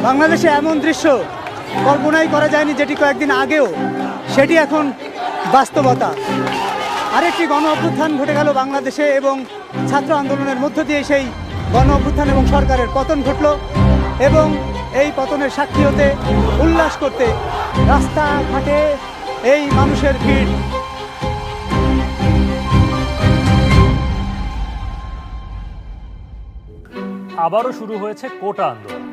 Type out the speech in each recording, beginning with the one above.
বাংলাদেশে এমন দৃশ্য কল্পনাই করা যায়নি, যেটি কয়েকদিন আগেও, সেটি এখন বাস্তবতা। আরেকটি গণ অভ্যুত্থান ঘটে গেল বাংলাদেশে এবং ছাত্র আন্দোলনের মধ্য দিয়ে সেই গণ অভ্যুত্থান এবং সরকারের পতন ঘটল এবং এই পতনের সাক্ষী হতে, উল্লাস করতে রাস্তাঘাটে এই মানুষের ভিড়। আবারও শুরু হয়েছে কোটা আন্দোলন।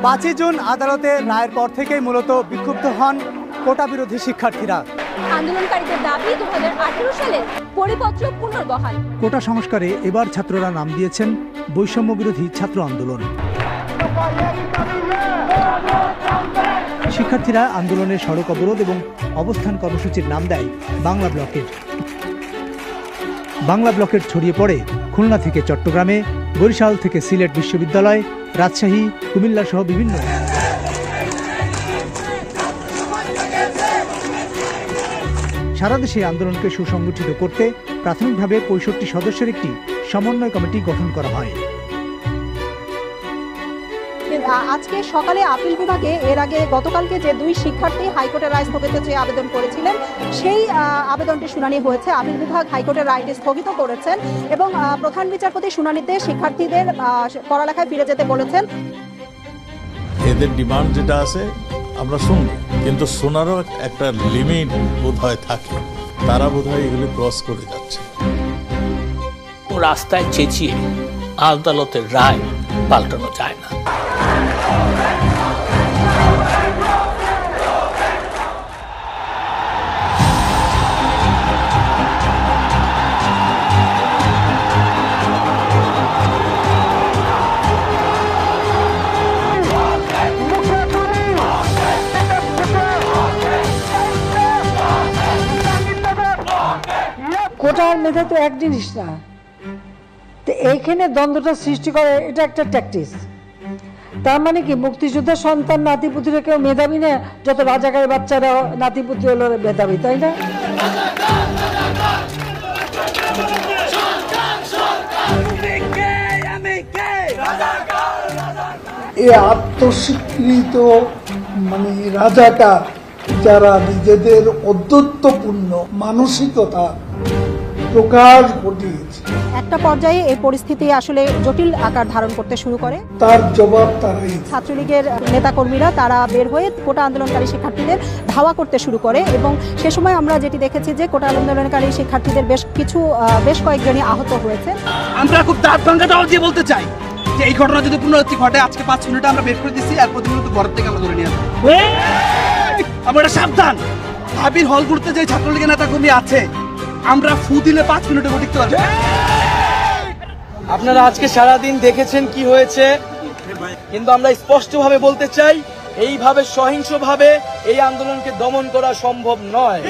5 জুন আদালতের রায়ের পর থেকেই মূলত বিক্ষুব্ধ হন কোটা বিরোধী শিক্ষার্থীরা। আন্দোলনকারীদের দাবি 2018 সালের পরিপত্র পুনর্বহাল। কোটা সংস্কারে এবার ছাত্ররা নাম দিয়েছেন বৈষম্য বিরোধী ছাত্র আন্দোলন। শিক্ষার্থীরা আন্দোলনের সড়ক অবরোধ এবং অবস্থান কর্মসূচির নাম দেয় বাংলা ব্লকেট। বাংলা ব্লকেট ছড়িয়ে পড়ে খুলনা থেকে চট্টগ্রামে, বরিশাল থেকে সিলেট বিশ্ববিদ্যালয়, রাজশাহী, কুমিল্লা সহ বিভিন্ন। সারা দেশে আন্দোলনকে সুসংগঠিত করতে প্রাথমিকভাবে 65 সদস্যের একটি সমন্বয় কমিটি গঠন করা হয়। আজকে সকালে আপিল বিভাগে এর আগে গতকালকে যে 2 শিক্ষার্থী হাইকোর্টের রায় স্থগিত চেয়ে আবেদন করেছিলেন, সেই আবেদনটি শুনানি হয়েছে। আপিল বিভাগ হাইকোর্টের রায়টি স্থগিত করেছেন এবং প্রধান বিচারপতি শুনানিতে শিক্ষার্থীদের পড়ালেখায় ফিরে যেতে বলেছেন। এদের ডিমান্ড যেটা আছে আমরা শুনবো, কিন্তু শোনারও একটা লিমিট বোধহয় থাকে। তারা বোধহয় এগুলো ক্রস করে যাচ্ছে। রাস্তায় চেঁচিয়ে আদালতের রায় পাল্টানো যায় না। কোটার মেধা তো এক জিনিস না, তো এইখানে দ্বন্দ্বটা সৃষ্টি করে, এটা একটা ট্যাকটিস। তার মানে কি মুক্তিযোদ্ধা সন্তান নাতিপুতিরা কেউ মেধাবী না, যত রাজাকারের বাচ্চারা নাতিপুতি হলো মেধাবী, তাই না? এই আত্মস্বীকৃত মানে রাজাকার যারা নিজেদের অদ্যত্বপূর্ণ মানসিকতা প্রকাশ ঘটিয়েছে, একটা পর্যায়ে এই পরিস্থিতি আসলে জটিল আকার ধারণ করতে শুরু করে। তার জবাব তারাই। ছাত্রলীগের নেতাকর্মীরা তারা বের হয়ে কোটা আন্দোলনকারী শিক্ষার্থীদের ধাওয়া করতে শুরু করে এবং সে সময় আমরা যেটি দেখেছি যে কোটা আন্দোলনকারী শিক্ষার্থীদের বেশ কয়েকজনই আহত হয়েছে। আমরা খুব দাঁত ভাঙা দাওয়া দিয়ে বলতে চাই যে এই ঘটনা যদি পুনরাবৃত্তি ঘটে, আজকে 5 মিনিটে আমরা বের করে দিচ্ছি, আর প্রতিনিয়ত ঘর থেকে আমরা ধরে নিয়ে আসবো। আমরা সাবধান, ভাবির হলগুলোতে যে ছাত্রলীগের নেতাকর্মী আছে, আমরা ফু দিলে 5 মিনিটে ঘটিতে পারবো। আপনারা আজকে সারাদিন দেখেছেন কি হয়েছে, কিন্তু আমরা স্পষ্টভাবে বলতে চাই, এইভাবে সহিংসভাবে এই আন্দোলনকে দমন করা সম্ভব নয়।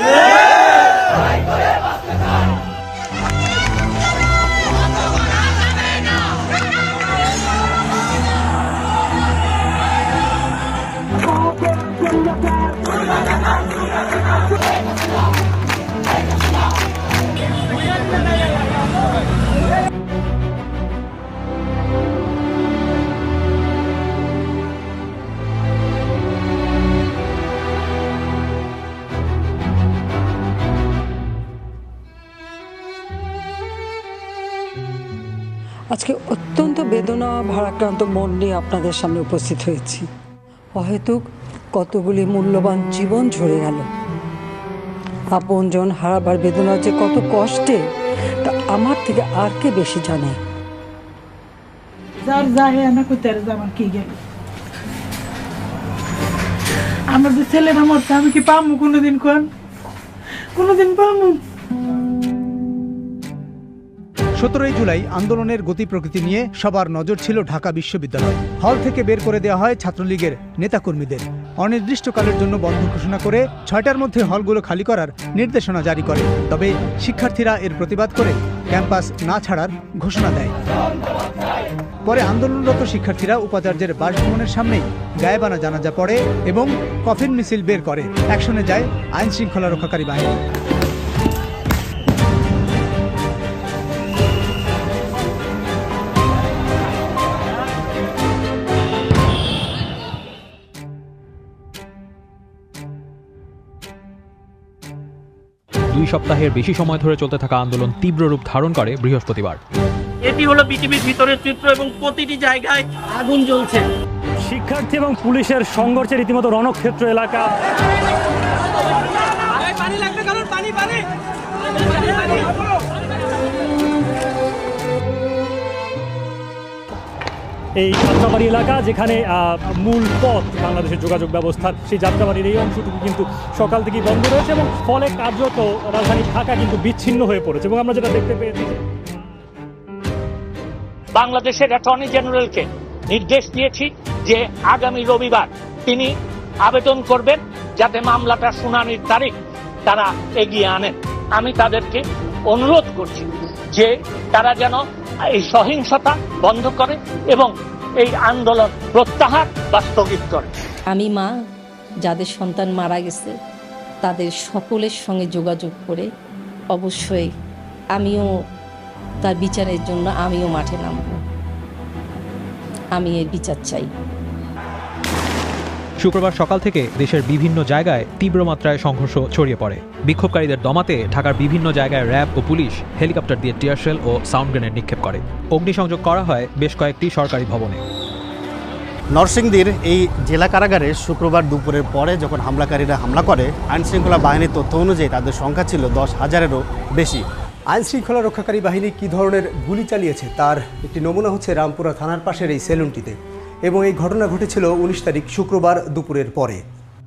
আজকে অত্যন্ত বেদনা ভারাক্রান্ত মন নিয়ে আপনাদের সামনে উপস্থিত হয়েছি। অহেতুক কতগুলি মূল্যবান জীবন ঝরে গেল। আপনজন হারাবার বেদনা যে কত কষ্টে, তা আমার থেকে আর কে বেশি জানে। আমাদের ছেলেরা মরতে আমি কি পাবো কোনোদিন? কোনোদিন পাবো? 17 জুলাই আন্দোলনের গতি প্রকৃতি নিয়ে সবার নজর ছিল ঢাকা বিশ্ববিদ্যালয়। হল থেকে বের করে দেওয়া হয় ছাত্রলীগের নেতাকর্মীদের। অনির্দিষ্টকালের জন্য বন্ধ ঘোষণা করে 6টার মধ্যে হলগুলো খালি করার নির্দেশনা জারি করে। তবে শিক্ষার্থীরা এর প্রতিবাদ করে ক্যাম্পাস না ছাড়ার ঘোষণা দেয়। পরে আন্দোলনরত শিক্ষার্থীরা উপাচার্যের বাসভবনের সামনেই গায়েবানা জানাজা পড়ে এবং কফিন মিছিল বের করে। অ্যাকশনে যায় আইন শৃঙ্খলা রক্ষাকারী বাহিনী। 2 সপ্তাহের বেশি সময় ধরে চলতে থাকা আন্দোলন তীব্র রূপ ধারণ করে বৃহস্পতিবার। এটি হলো পৃথিবীর ভিতরের চিত্র এবং প্রতিটি জায়গায় আগুন জ্বলছে। শিক্ষার্থী এবং পুলিশের সংঘর্ষে রীতিমতো রণক্ষেত্র এলাকা। এই যাত্রাবাড়ি এলাকা, যেখানে মূল পথ বাংলাদেশের যোগাযোগ ব্যবস্থার, সেই যাত্রাবাড়ির এই অংশটুকু কিন্তু সকাল থেকেই বন্ধ রয়েছে এবং ফলে কার্যত রাজধানী ঢাকা কিন্তু বিচ্ছিন্ন হয়ে পড়েছে। এবং আমরা যেটা দেখতে পেয়েছি, বাংলাদেশের অ্যাটর্নি জেনারেলকে নির্দেশ দিয়েছি যে আগামী রবিবার তিনি আবেদন করবেন যাতে মামলাটা শুনানির তারিখ তারা এগিয়ে আনেন। আমি তাদেরকে অনুরোধ করছি যে তারা যেন এই সহিংসতা বন্ধ করে এবং এই আন্দোলন প্রত্যাহার বা স্থগিত করে। আমি মা, যাদের সন্তান মারা গেছে তাদের সকলের সঙ্গে যোগাযোগ করে অবশ্যই আমিও তার বিচারের জন্য আমিও মাঠে নামব। আমি এর বিচার চাই। শুক্রবার সকাল থেকে দেশের বিভিন্ন জায়গায় তীব্র মাত্রায় সংঘর্ষ ছড়িয়ে পড়ে। বিক্ষোভকারীদের দমাতে ঢাকার বিভিন্ন জায়গায় র্যাব ও পুলিশ হেলিকপ্টার দিয়ে টিয়ারশেল ও সাউন্ড গ্রেনেড নিক্ষেপ করে। অগ্নিসংযোগ করা হয় বেশ কয়েকটি সরকারি ভবনে। নরসিংদীর এই জেলা কারাগারে শুক্রবার দুপুরের পরে যখন হামলাকারীরা হামলা করে, আইনশৃঙ্খলা বাহিনীর তথ্য অনুযায়ী তাদের সংখ্যা ছিল 10,000-এরও বেশি। আইনশৃঙ্খলা রক্ষাকারী বাহিনী কী ধরনের গুলি চালিয়েছে তার একটি নমুনা হচ্ছে রামপুরা থানার পাশের এই সেলুনটিতে। এবং এই ঘটনা ঘটেছিল 19 তারিখ শুক্রবার দুপুরের পরে।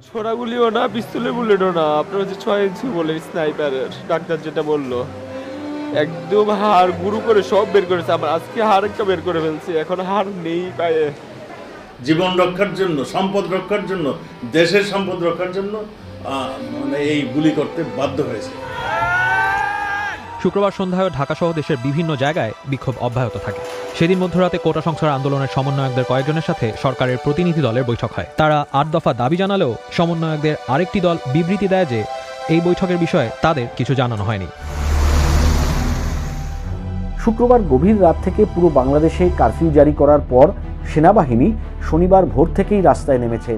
ছোড়াগুলিও না, পিস্তলে বুলেটও না, আপনার হচ্ছে 6 ইঞ্চি বলে স্নাইপারের। ডাক্তার যেটা বললো একদম হাড় গুরু করে সব বের করেছে। আমার আজকে হাড় একটা বের করে ফেলছি, এখন হাড় নেই পায়ে। জীবন রক্ষার জন্য, সম্পদ রক্ষার জন্য, দেশের সম্পদ রক্ষার জন্য মানে এই গুলি করতে বাধ্য হয়েছে। শুক্রবার সন্ধ্যায় ঢাকাসহ দেশের বিভিন্ন জায়গায় বিক্ষোভ অব্যাহত থাকে। সেদিন মধ্যরাতে কোটা সংস্কার আন্দোলনের সমন্বয়কদের কয়েকজনের সাথে সরকারের প্রতিনিধি দলের বৈঠক হয়। তারা 8 দফা দাবি জানালেও সমন্বয়কদের আরেকটি দল বিবৃতি দেয় যে এই বৈঠকের বিষয়ে তাদের কিছু জানানো হয়নি। শুক্রবার গভীর রাত থেকে পুরো বাংলাদেশে কারফিউ জারি করার পর সেনাবাহিনী শনিবার ভোর থেকেই রাস্তায় নেমেছে।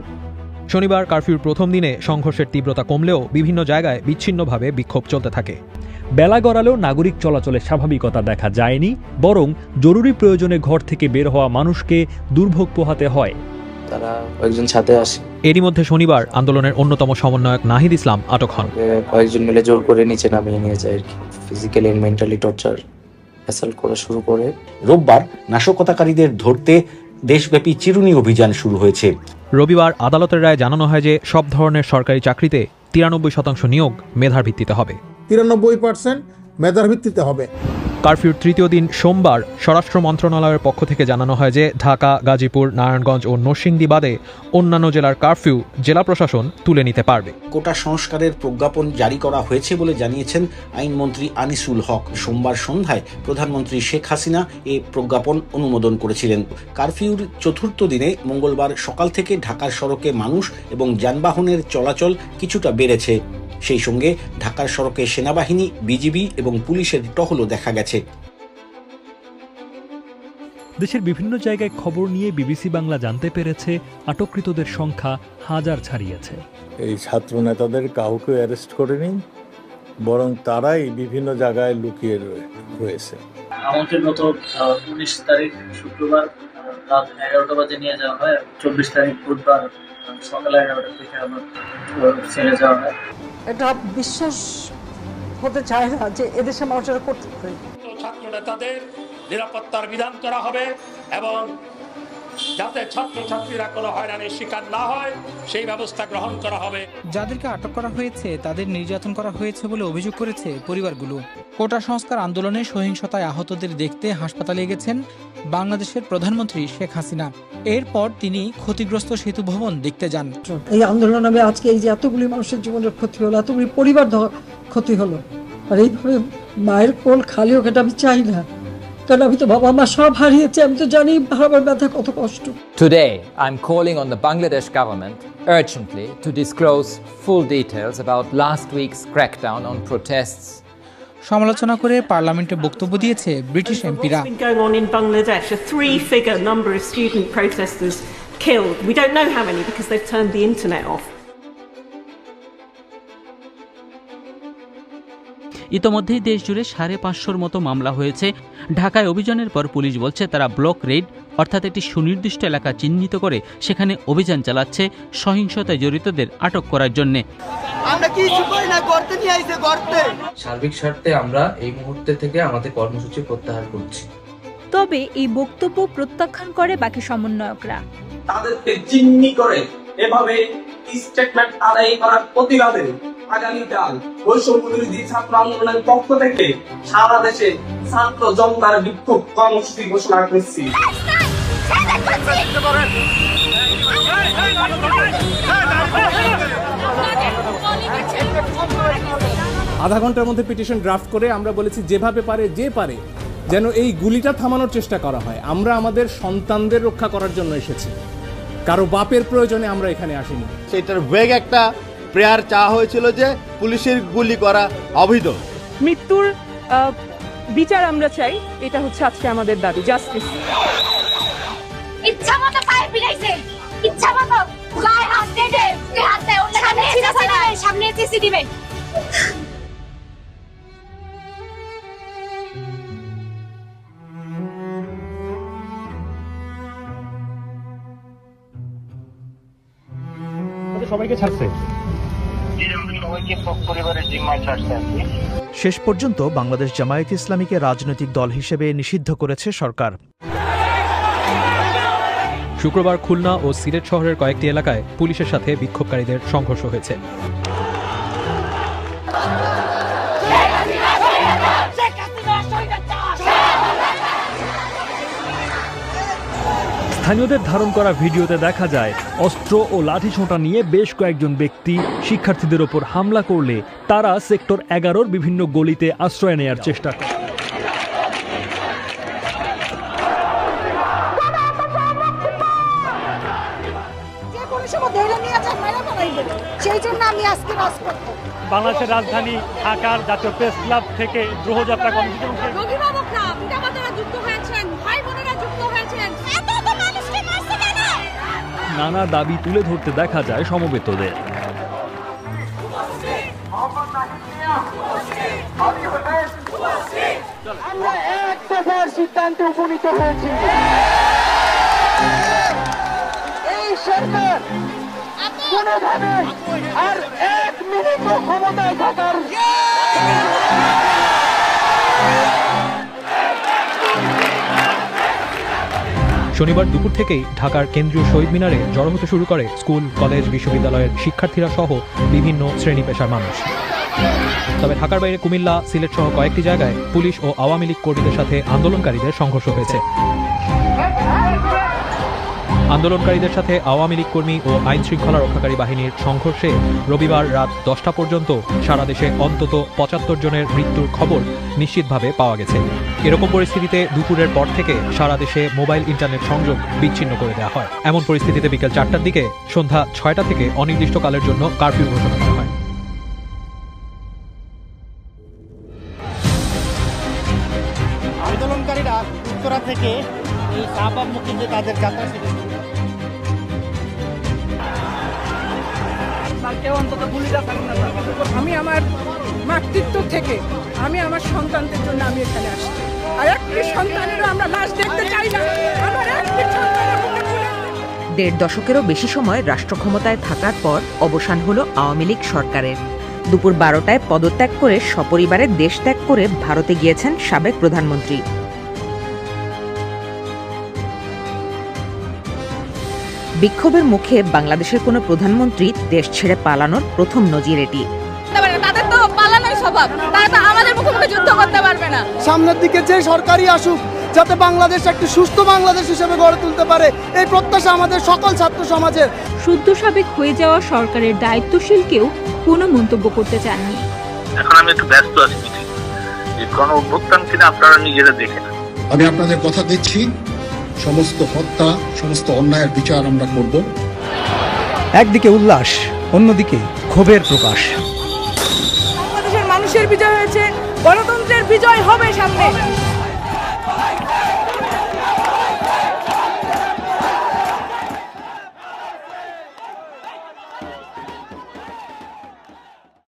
শনিবার কারফিউর প্রথম দিনে সংঘর্ষের তীব্রতা কমলেও বিভিন্ন জায়গায় বিচ্ছিন্নভাবে বিক্ষোভ চলতে থাকে। বেলা গড়ালেও নাগরিক চলাচলে স্বাভাবিকতা দেখা যায়নি, বরং জরুরি প্রয়োজনে ঘর থেকে বের হওয়া মানুষকে দুর্ভোগ পোহাতে হয়। তারা কয়েকজন সাথে আসে। এরই মধ্যে শনিবার আন্দোলনের অন্যতম সমন্বয়ক নাহিদ ইসলাম আটক হন। কয়েকজন মিলে জোর করে নিচে নামিয়ে নিয়ে যায় আর কি, physically and mentally torture assault করা শুরু করে। রোববার নাশকতাকারীদের ধরতে দেশব্যাপী চিরুনি অভিযান শুরু হয়েছে। রবিবার আদালতের রায়ে জানানো হয় যে সব ধরনের সরকারি চাকরিতে 93% নিয়োগ মেধার ভিত্তিতে হবে। 93% মেধার ভিত্তিতে হবে। কারফিউর তৃতীয় দিন সোমবার স্বরাষ্ট্র মন্ত্রণালয়ের পক্ষ থেকে জানানো হয় যে ঢাকা, গাজীপুর, নারায়ণগঞ্জ ও নরসিংদী বাদে অন্যান্য জেলার কারফিউ জেলা প্রশাসন তুলে নিতে পারবে। কোটা সংস্কারের প্রজ্ঞাপন জারি করা হয়েছে বলে জানিয়েছেন আইনমন্ত্রী আনিসুল হক। সোমবার সন্ধ্যায় প্রধানমন্ত্রী শেখ হাসিনা এ প্রজ্ঞাপন অনুমোদন করেছিলেন। কারফিউর চতুর্থ দিনে মঙ্গলবার সকাল থেকে ঢাকার সড়কে মানুষ এবং যানবাহনের চলাচল কিছুটা বেড়েছে। সেই সঙ্গে ঢাকার সড়কে সেনাবাহিনী, বিজিবি এবং পুলিশের টহলও দেখা গেছে। দেশের বিভিন্ন জায়গায় খবর নিয়ে বিবিসি বাংলা জানতে পেরেছে আটককৃতদের সংখ্যা 1000 ছাড়িয়েছে। এই ছাত্র নেতাদের কাউকে অ্যারেস্ট করেনি, বরং তারাই বিভিন্ন জায়গায় লুকিয়ে রয়েছে। আমাদের গত 19 তারিখ শুক্রবার রাত 11টা বাজে নিয়ে যাওয়া হয়। 24 তারিখ বুধবার সকাল 11টা থেকে আমার ছেড়ে যাওয়া হয়। এটা বিশ্বাস হতে চায় না যে এদেশে মানুষেরা করতে পারে। ছাত্র নেতাদের নিরাপত্তার বিধান করা হবে এবং যাতে ছাত্রছাত্রীরা কোনো হয়রানির শিকার না হয় সেই ব্যবস্থা গ্রহণ করা হবে। যাদেরকে আটক করা হয়েছে তাদের নির্যাতন করা হয়েছে বলে অভিযোগ করেছে পরিবারগুলো। কোটা সংস্কার আন্দোলনে সহিংসতায় আহতদের দেখতে হাসপাতালে গেছেন বাংলাদেশের প্রধানমন্ত্রী শেখ হাসিনা। এরপর তিনি ক্ষতিগ্রস্ত সেতু ভবন দেখতে যান। এই আন্দোলন আমি আজকে এই যে এতগুলি মানুষের জীবনের ক্ষতি হলো, এতগুলি পরিবার ক্ষতি হলো, আর এইভাবে মায়ের কোল খালি হোক এটা আমি চাই না। কারণ আমি তো বাবা মা সব হারিয়েছি, আমি তো জানি হারাবার ব্যথা কত কষ্ট। Today, I'm calling on the Bangladesh government urgently to disclose full details about last week's crackdown on protests. সমালোচনা করে পার্লামেন্টে বক্তব্য দিয়েছে ব্রিটিশ এমপিরা। Going on in Bangladesh, a 3-figure number of student protesters killed. We don't know how many because they've turned the internet off. ইতোমধ্যেই দেশজুড়ে 550-র মতো মামলা হয়েছে। ঢাকায় অভিযানের পর পুলিশ বলছে তারা ব্লক রেড অর্থাৎ একটি সুনির্দিষ্ট এলাকা চিহ্নিত করে সেখানে অভিযান চালাচ্ছে সহিংসতায় জড়িতদের আটক করার জন্য। সার্বিক স্বার্থে আমরা এই মুহূর্তে থেকে আমাদের কর্মসূচি প্রত্যাহার করছি। তবে এই বক্তব্য প্রত্যাখ্যান করে বাকি সমন্বয়করা। তাদেরকে জিম্মি করে এভাবে স্টেটমেন্ট আদায় করার প্রতিবাদে আগামীকাল বৈষম্যবিরোধী ছাত্র আন্দোলনের পক্ষ থেকে সারা দেশে ছাত্র জনতার বিক্ষোভ কর্মসূচি ঘোষণা করছি। আধা ঘন্টার মধ্যে পিটিশন ড্রাফট করে আমরা বলেছি যেভাবে পারে যে পারে যেন এই গুলিটা থামানোর চেষ্টা করা হয়। আমরা আমাদের সন্তানদের রক্ষা করার জন্য এসেছি, কারো বাপের প্রয়োজনে আমরা এখানে আসিনি। সেটার বেগ একটা প্রেয়ার চাওয়া হয়েছিল যে পুলিশের গুলি করা অবৈধ। মৃত্যুর বিচার আমরা চাই, এটা হচ্ছে আজকে আমাদের দাবি, জাস্টিস। ইচ্ছা মতো পায়ে পিটাইছে, ইচ্ছা মতো গায়ে হাত দিয়ে হাত দেয়, সামনে চিঠি দিবে। সবাইকে ছাড়ছে, শেষ পর্যন্ত বাংলাদেশ জামায়াতে ইসলামীকে রাজনৈতিক দল হিসেবে নিষিদ্ধ করেছে সরকার। শুক্রবার খুলনা ও সিলেট শহরের কয়েকটি এলাকায় পুলিশের সাথে বিক্ষোভকারীদের সংঘর্ষ হয়েছে। স্থানীয়দের ধারণ করা ভিডিওতে দেখা যায় অস্ত্র ও লাঠিসোঁটা নিয়ে বেশ কয়েকজন ব্যক্তি শিক্ষার্থীদের ওপর হামলা করলে তারা সেক্টর 11-র বিভিন্ন গলিতে আশ্রয় নেয়ার চেষ্টা করে। বাংলাদেশের রাজধানী ঢাকার জাতীয় প্রেস ক্লাব থেকে গ্রহযাত্রা কর্মসূচি নানা দাবি তুলে ধরতে দেখা যায় সমবেতদের। আমরা এক দফার সিদ্ধান্তে উপনীত হয়েছি, এই সরকার কোনোভাবে আর 1 মিনিট ক্ষমতায় থাকার শনিবার দুপুর থেকেই ঢাকার কেন্দ্রীয় শহীদ মিনারে জড়ো হতে শুরু করে স্কুল, কলেজ, বিশ্ববিদ্যালয়ের শিক্ষার্থীরা সহ বিভিন্ন শ্রেণী পেশার মানুষ। তবে ঢাকার বাইরে কুমিল্লা, সিলেট সহ কয়েকটি জায়গায় পুলিশ ও আওয়ামী লীগ কর্মীদের সাথে আন্দোলনকারীদের সংঘর্ষ হয়েছে। আন্দোলনকারীদের সাথে আওয়ামী লীগ কর্মী ও আইন শৃঙ্খলা রক্ষাকারী বাহিনীর সংঘর্ষে রবিবার রাত 10টা পর্যন্ত সারা দেশে অন্তত 75 জনের মৃত্যুর খবর নিশ্চিতভাবে পাওয়া গেছে। এরকম পরিস্থিতিতে দুপুরের পর থেকে সারা দেশে মোবাইল ইন্টারনেট সংযোগ বিচ্ছিন্ন করে দেওয়া হয়। এমন পরিস্থিতিতে বিকেল 4টার দিকে সন্ধ্যা 6টা থেকে অনির্দিষ্টকালের জন্য কারফিউ ঘোষণা করা হয়। আন্দোলনকারীরা উত্তরা থেকে এই শাহবাগমুখী যে তাদের যাত্রা শুরু করে। আমি আমার মাতৃত্ব থেকে আমি আমার সন্তানদের জন্য আমি এখানে আসছি, আর একটি সন্তানেরও আমরা লাশ দেখতে চাই না। আমার একটি সন্তানের মুখে তুলে 1.5 দশকেরও বেশি সময় রাষ্ট্র ক্ষমতায় থাকার পর অবসান হলো আওয়ামী লীগ সরকারের। দুপুর 12টায় পদত্যাগ করে সপরিবারে দেশ ত্যাগ করে ভারতে গিয়েছেন সাবেক প্রধানমন্ত্রী। বিক্ষোভের মুখে বাংলাদেশের কোনো প্রধানমন্ত্রী দেশ ছেড়ে পালানোর প্রথম নজির এটি। তাদের তো পালানোর স্বভাব, তারা তো আমাদের মুখোমুখি যুদ্ধ করতে পারবে না। সামনের দিকে যে সরকারই আসুক, যাতে বাংলাদেশ একটি সুস্থ বাংলাদেশ হিসেবে গড়ে তুলতে পারে, এই প্রত্যাশা আমাদের সকল ছাত্র সমাজের। শুদ্ধ সাবেক হয়ে যাওয়া সরকারের দায়িত্বশীল কেউ কোনো মন্তব্য করতে চাননি। এখন আমি একটু ব্যস্ত আছি, যে গণ অভ্যুত্থান কিনা আপনারা নিজেরা দেখেন। আমি আপনাদের কথা দিচ্ছি, সমস্ত হত্যা, সমস্ত অন্যায়ের বিচার আমরা করব। একদিকে উল্লাস, অন্যদিকে ক্ষোভের প্রকাশ। বাংলাদেশের মানুষের বিজয় হয়েছে, গণতন্ত্রের বিজয় হবে সামনে।